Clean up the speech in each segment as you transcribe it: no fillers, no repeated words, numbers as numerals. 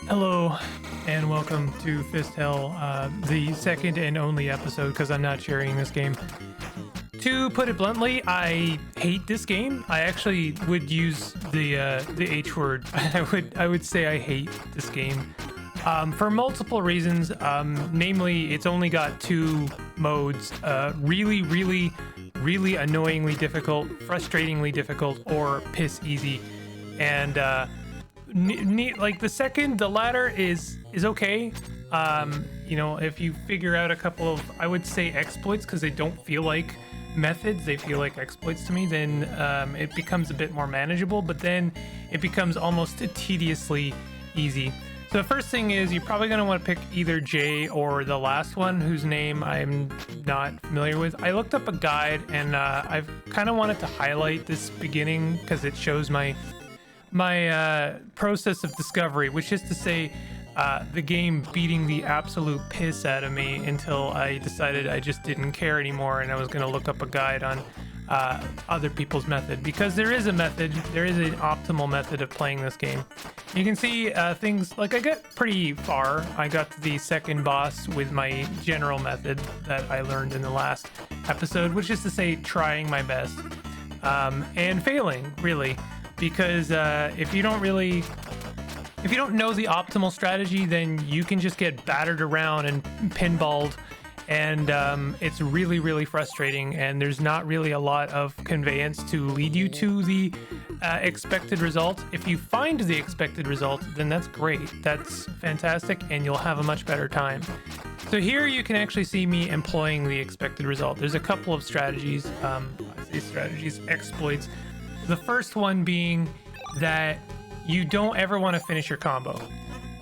Hello, and welcome to Fist Hell, the second and only episode because I'm not sharing this game. To put it bluntly, I hate this game. I actually would use the H word. I would say I hate this game for multiple reasons. Namely, it's only got two modes: really annoyingly difficult, frustratingly difficult, or piss easy, and like the latter is okay. If you figure out a couple of, I would say, exploits, because they don't feel like methods, they feel like exploits to me, then it becomes a bit more manageable, but then it becomes almost tediously easy. So the first thing is you're probably going to want to pick either Jay or the last one, whose name I'm not familiar with. I looked up a guide, and I've kind of wanted to highlight this beginning because it shows my process of discovery, which is to say the game beating the absolute piss out of me until I decided I just didn't care anymore, and I was going to look up a guide on other people's method, because there is an optimal method of playing this game. You can see things like I got pretty far. I got to the second boss with my general method that I learned in the last episode, which is to say trying my best and failing, really. Because if you don't know the optimal strategy, then you can just get battered around and pinballed, and it's really frustrating, and there's not really a lot of conveyance to lead you to the expected result. If you find the expected result, then that's great, that's fantastic, and you'll have a much better time. So here you can actually see me employing the expected result. There's a couple of strategies, exploits. The first one being that you don't ever want to finish your combo.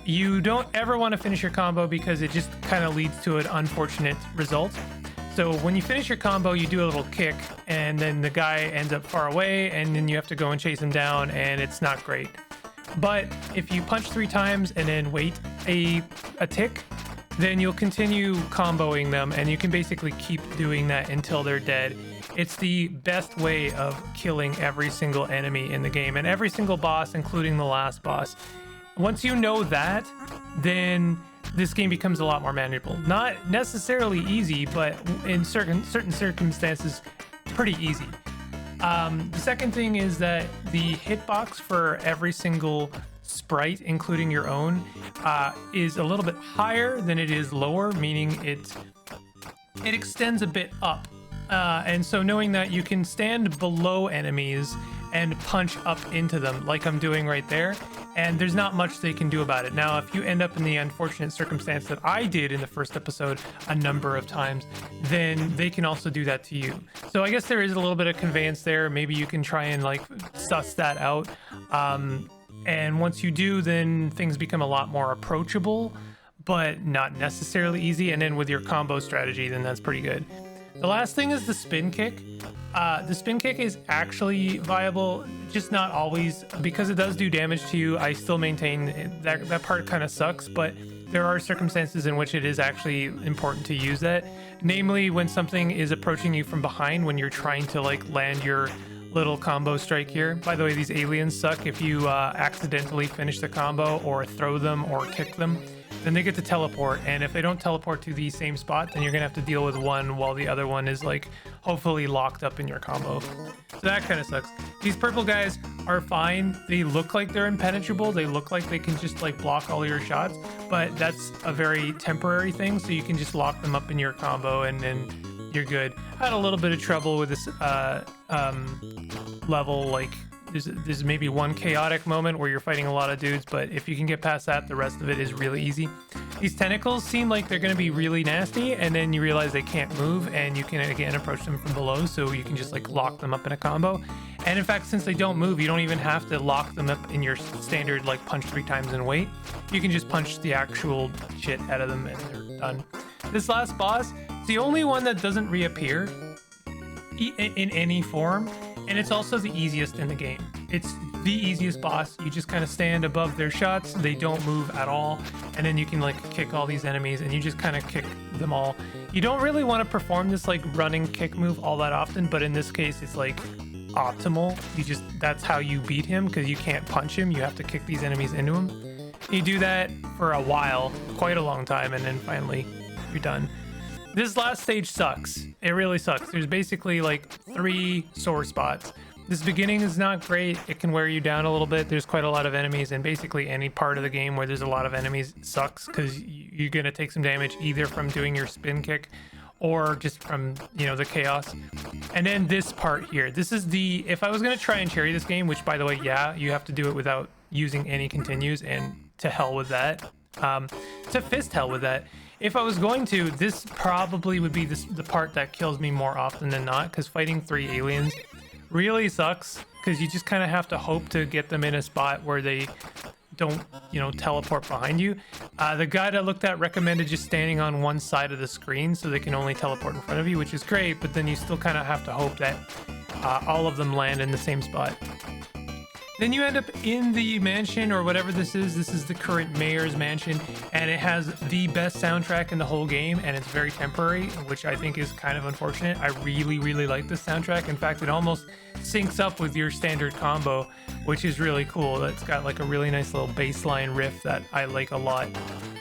You don't ever want to finish your combo because it just kind of leads to an unfortunate result. So when you finish your combo, you do a little kick, and then the guy ends up far away, and then you have to go and chase him down, and it's not great. But if you punch 3 times and then wait a tick, then you'll continue comboing them, and you can basically keep doing that until they're dead. It's the best way of killing every single enemy in the game, and every single boss, including the last boss. Once you know that, then this game becomes a lot more manageable. Not necessarily easy, but in certain circumstances, pretty easy. The second thing is that the hitbox for every single sprite, including your own, is a little bit higher than it is lower, meaning it extends a bit up. And so knowing that you can stand below enemies and punch up into them like I'm doing right there, and there's not much they can do about it. Now, if you end up in the unfortunate circumstance that I did in the first episode a number of times, then they can also do that to you. So I guess there is a little bit of conveyance there. Maybe you can try and like suss that out. And once you do, then things become a lot more approachable, but not necessarily easy. And then with your combo strategy, then that's pretty good. The last thing is the spin kick. The spin kick is actually viable, just not always, because it does do damage to you. I still maintain that part kind of sucks, but there are circumstances in which it is actually important to use that. Namely, when something is approaching you from behind, when you're trying to like land your little combo strike here. By the way, these aliens suck. If you accidentally finish the combo or throw them or kick them, then they get to teleport, and if they don't teleport to the same spot, then you're gonna have to deal with one while the other one is like hopefully locked up in your combo. So that kind of sucks. These purple guys are fine. They look like they're impenetrable. They look like they can just like block all your shots, but that's a very temporary thing, so you can just lock them up in your combo and then you're good. I had a little bit of trouble with this level. Like there's maybe one chaotic moment where you're fighting a lot of dudes, but if you can get past that, the rest of it is really easy. These tentacles seem like they're going to be really nasty, and then you realize they can't move, and you can again approach them from below, so you can just like lock them up in a combo. And in fact, since they don't move, you don't even have to lock them up in your standard like punch 3 times and wait. You can just punch the actual shit out of them and they're done. This last boss is the only one that doesn't reappear in any form, and it's also the easiest in the game. It's the easiest boss. You just kind of stand above their shots, they don't move at all, and then you can like kick all these enemies and you just kind of kick them all. You don't really want to perform this like running kick move all that often, but in this case it's like optimal. That's how you beat him, because you can't punch him, you have to kick these enemies into him. You do that for a while, quite a long time, and then finally you're done. This last stage sucks. It really sucks. There's basically like 3 sore spots. This beginning is not great. It can wear you down a little bit. There's quite a lot of enemies, and basically any part of the game where there's a lot of enemies sucks because you're going to take some damage either from doing your spin kick or just from, you know, the chaos. And then this part here, this is the, if I was going to try and cherry this game, which by the way, yeah, you have to do it without using any continues, and to hell with that. To fist hell with that. If I was going to, this probably would be the part that kills me more often than not, because fighting 3 aliens really sucks, because you just kind of have to hope to get them in a spot where they don't, you know, teleport behind you. The guide I looked at recommended just standing on one side of the screen so they can only teleport in front of you, which is great, but then you still kind of have to hope that all of them land in the same spot. Then you end up in the mansion, or whatever this is. This is the current mayor's mansion, and it has the best soundtrack in the whole game, and it's very temporary, which I think is kind of unfortunate. I really, really like this soundtrack. In fact, it almost syncs up with your standard combo, which is really cool. It's got like a really nice little bass line riff that I like a lot.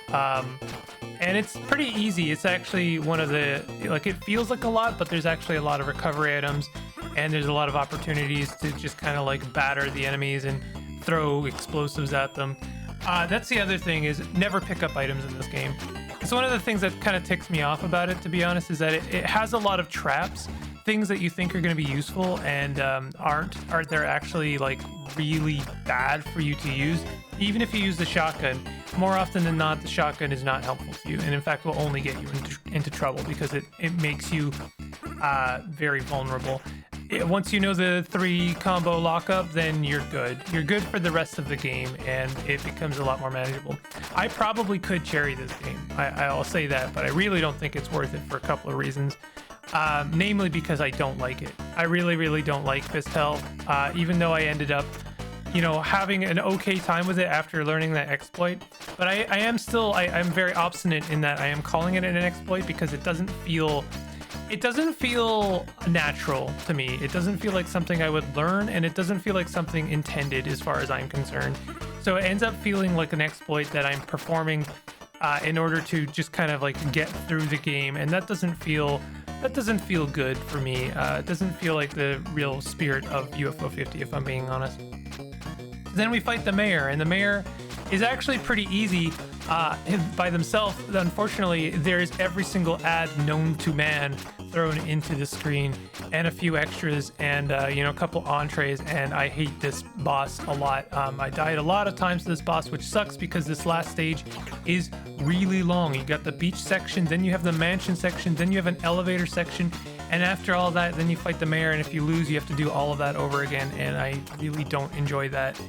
And it's pretty easy. It's actually one of the, like, it feels like a lot, but there's actually a lot of recovery items, and there's a lot of opportunities to just kind of like batter the enemies and throw explosives at them. That's the other thing, is never pick up items in this game. It's one of the things that kind of ticks me off about it, to be honest, is that it has a lot of traps, things that you think are going to be useful and aren't they're actually like really bad for you to use. Even if you use the shotgun, more often than not, the shotgun is not helpful to you, and in fact will only get you into trouble because it makes you very vulnerable. Once you know the 3 combo lockup, then you're good. You're good for the rest of the game, and it becomes a lot more manageable. I probably could cherry this game, I'll say that, but I really don't think it's worth it for a couple of reasons. Namely because I don't like it. I really, really don't like fist hell, even though I ended up, you know, having an okay time with it after learning that exploit. But I'm very obstinate in that I am calling it an exploit because it doesn't feel natural to me. It doesn't feel like something I would learn, and it doesn't feel like something intended as far as I'm concerned. So it ends up feeling like an exploit that I'm performing in order to just kind of like get through the game, and that doesn't feel good for me. It doesn't feel like the real spirit of UFO 50, if I'm being honest. Then we fight the mayor, and the mayor is actually pretty easy by themselves. Unfortunately, there's every single ad known to man thrown into the screen, and a few extras, and you know, a couple entrees, and I hate this boss a lot. I died a lot of times to this boss, which sucks because this last stage is really long. You got the beach section, then you have the mansion section, then you have an elevator section, and after all that, then you fight the mayor, and if you lose, you have to do all of that over again, and I really don't enjoy that.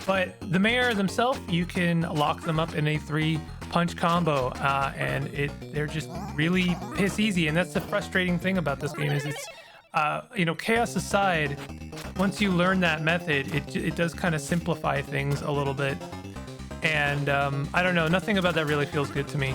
But the mayor themselves, you can lock them up in a 3-punch combo, and they're just really piss easy. And that's the frustrating thing about this game, is it's, you know, chaos aside, once you learn that method, it does kind of simplify things a little bit. And I don't know, nothing about that really feels good to me.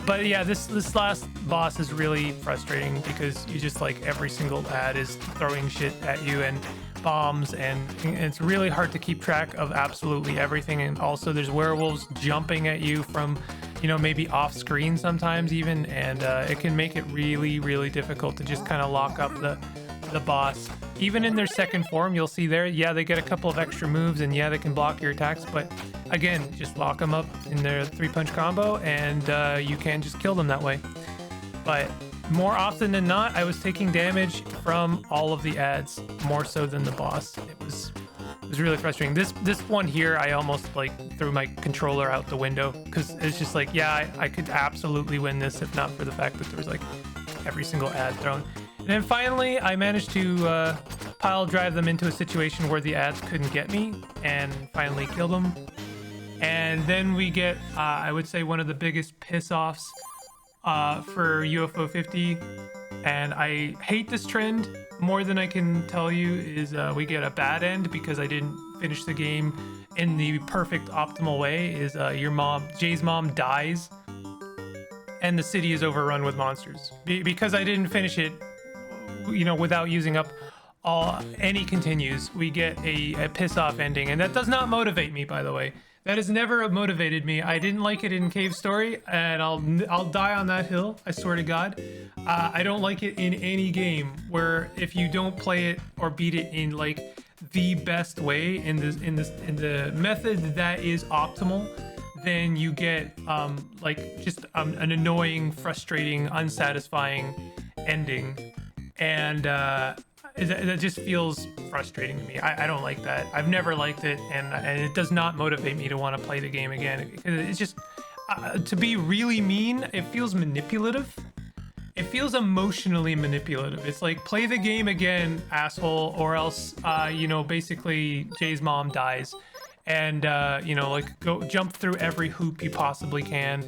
But yeah, this last boss is really frustrating because you just, like, every single ad is throwing shit at you and bombs, and it's really hard to keep track of absolutely everything. And also there's werewolves jumping at you from, you know, maybe off screen sometimes even, and it can make it really, really difficult to just kind of lock up the boss. Even in their second form, you'll see there, yeah, they get a couple of extra moves, and yeah, they can block your attacks, but again, just lock them up in their 3-punch combo, and you can just kill them that way. But more often than not, I was taking damage from all of the ads, more so than the boss. It was really frustrating. This one here, I almost like threw my controller out the window, because it's just like, yeah, I could absolutely win this if not for the fact that there was like every single ad thrown. And then finally, I managed to pile drive them into a situation where the ads couldn't get me, and finally kill them. And then we get, I would say, one of the biggest piss-offs for UFO 50, and I hate this trend more than I can tell you, is we get a bad end because I didn't finish the game in the perfect optimal way, is Jay's mom dies and the city is overrun with monsters. Because I didn't finish it, you know, without using up any continues, we get a piss off ending, and that does not motivate me, by the way. That has never motivated me. I didn't like it in Cave Story, and I'll die on that hill. I swear to God. I don't like it in any game where if you don't play it or beat it in like the best way in the method that is optimal, then you get like just an annoying, frustrating, unsatisfying ending, and that just feels frustrating to me. I don't like that. I've never liked it, and it does not motivate me to want to play the game again. It's just to be really mean. It feels manipulative. It feels emotionally manipulative. It's like, play the game again, asshole, or else you know, basically Jay's mom dies, and you know, like, go jump through every hoop you possibly can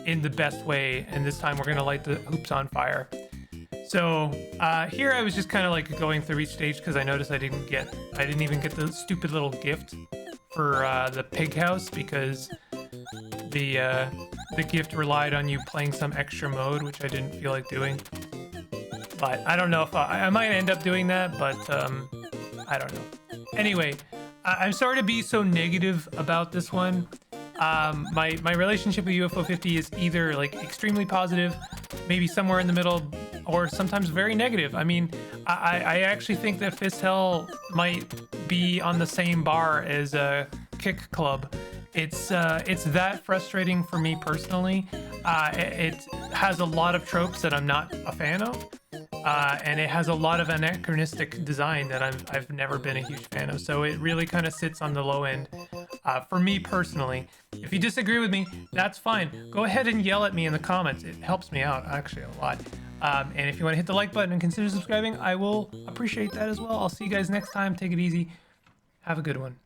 in the best way, and this time we're gonna light the hoops on fire. So here I was just kind of like going through each stage because I noticed I didn't even get the stupid little gift for the pig house, because the gift relied on you playing some extra mode, which I didn't feel like doing. But I don't know if I might end up doing that, but I don't know. Anyway, I'm sorry to be so negative about this one. My relationship with UFO 50 is either like extremely positive, maybe somewhere in the middle, or sometimes very negative. I mean, I actually think that Fist Hell might be on the same bar as a Kick Club. It's that frustrating for me personally. It has a lot of tropes that I'm not a fan of, and it has a lot of anachronistic design that I've never been a huge fan of. So it really kind of sits on the low end for me personally. If you disagree with me, that's fine. Go ahead and yell at me in the comments. It helps me out actually a lot. And if you want to hit the like button and consider subscribing, I will appreciate that as well. I'll see you guys next time. Take it easy. Have a good one.